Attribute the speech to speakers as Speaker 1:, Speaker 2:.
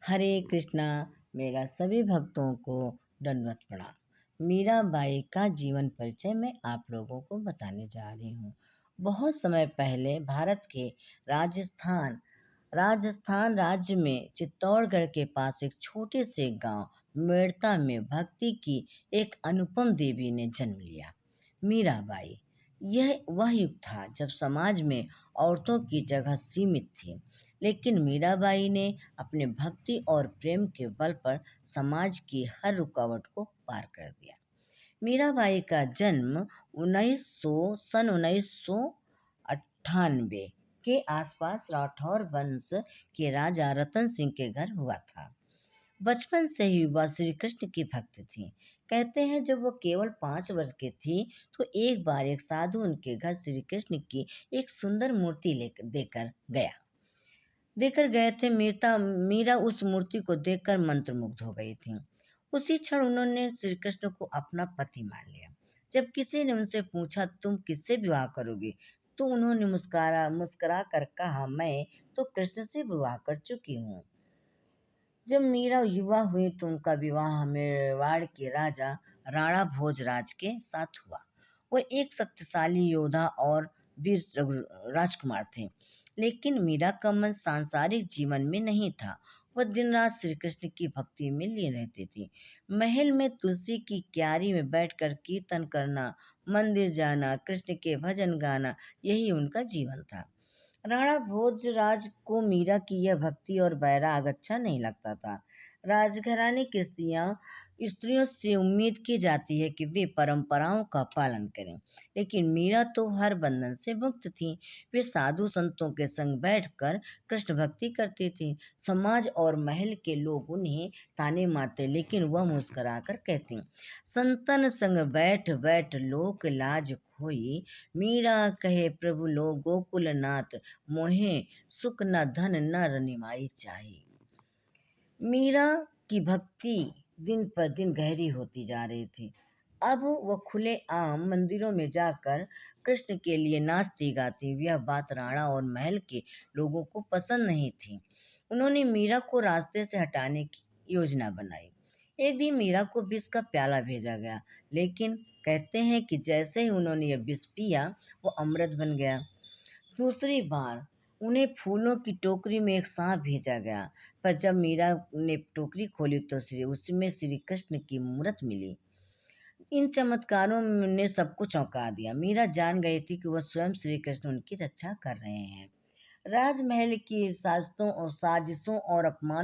Speaker 1: हरे कृष्णा। मेरा सभी भक्तों को दंडवत प्रणाम। मीराबाई का जीवन परिचय मैं आप लोगों को बताने जा रही हूँ। बहुत समय पहले भारत के राजस्थान राजस्थान राज्य में चित्तौड़गढ़ के पास एक छोटे से गांव मेड़ता में भक्ति की एक अनुपम देवी ने जन्म लिया, मीराबाई। यह वह युग था जब समाज में औरतों की जगह सीमित थी, लेकिन मीराबाई ने अपने भक्ति और प्रेम के बल पर समाज की हर रुकावट को पार कर दिया। मीराबाई का जन्म 1998 के आसपास राठौर वंश के राजा रतन सिंह के घर हुआ था। बचपन से ही वह श्री कृष्ण की भक्त थी। कहते हैं जब वो केवल 5 वर्ष की थी तो एक बार एक साधु उनके घर श्री कृष्ण की एक सुंदर मूर्ति देकर गए थे। मीरा उस मूर्ति को देखकर मंत्रमुग्ध हो गई थी। उसी क्षण उन्होंने श्री कृष्ण को अपना पति मान लिया। जब किसी ने उनसे पूछा तुम किससे विवाह करोगी, तो उन्होंने मुस्कुरा कर कहा मैं तो कृष्ण से विवाह कर चुकी हूँ। जब मीरा युवा हुई तो उनका विवाह मेवाड़ के राजा राणा भोजराज के साथ हुआ। वो एक शक्तिशाली योद्धा और वीर राजकुमार थे, लेकिन मीरा का मन सांसारिक जीवन में नहीं था। वह दिन रात श्री कृष्ण की भक्ति में लीन रहती थी। महल में तुलसी की क्यारी में बैठकर कीर्तन करना, मंदिर जाना, कृष्ण के भजन गाना, यही उनका जीवन था। राणा भोजराज को मीरा की यह भक्ति और बैराग अच्छा नहीं लगता था। राजघराने की स्त्रियों से उम्मीद की जाती है कि वे परंपराओं का पालन करें, लेकिन मीरा तो हर बंधन से मुक्त थी। वे साधु संतों के संग बैठकर कृष्ण भक्ति करती थी। समाज और महल के लोग उन्हें ताने मारते, लेकिन वह मुस्कुराकर कहती, संतन संग बैठ बैठ लोक लाज खोई, मीरा कहे प्रभु लो गोकुल नाथ, मोहे सुख न धन न रनिमाई चाही। मीरा की भक्ति दिन पर दिन गहरी होती जा रही थी। अब वह खुले आम मंदिरों में जाकर कृष्ण के लिए नाचती गाती। यह बात राणा और महल के लोगों को पसंद नहीं थी। उन्होंने मीरा को रास्ते से हटाने की योजना बनाई। एक दिन मीरा को विष का प्याला भेजा गया, लेकिन कहते हैं कि जैसे ही उन्होंने यह विष पिया वो अमृत बन गया। दूसरी बार उन्हें फूलों की टोकरी में एक सांप भेजा गया, पर जब मीरा ने टोकरी खोली तो उसमें श्री कृष्ण की मूर्त मिली। इन चमत्कारों ने सबको चौंका दिया। मीरा जान गई थी कि वह स्वयं श्री कृष्ण उनकी रक्षा कर रहे हैं। राजमहल की साजिशों और अपमानों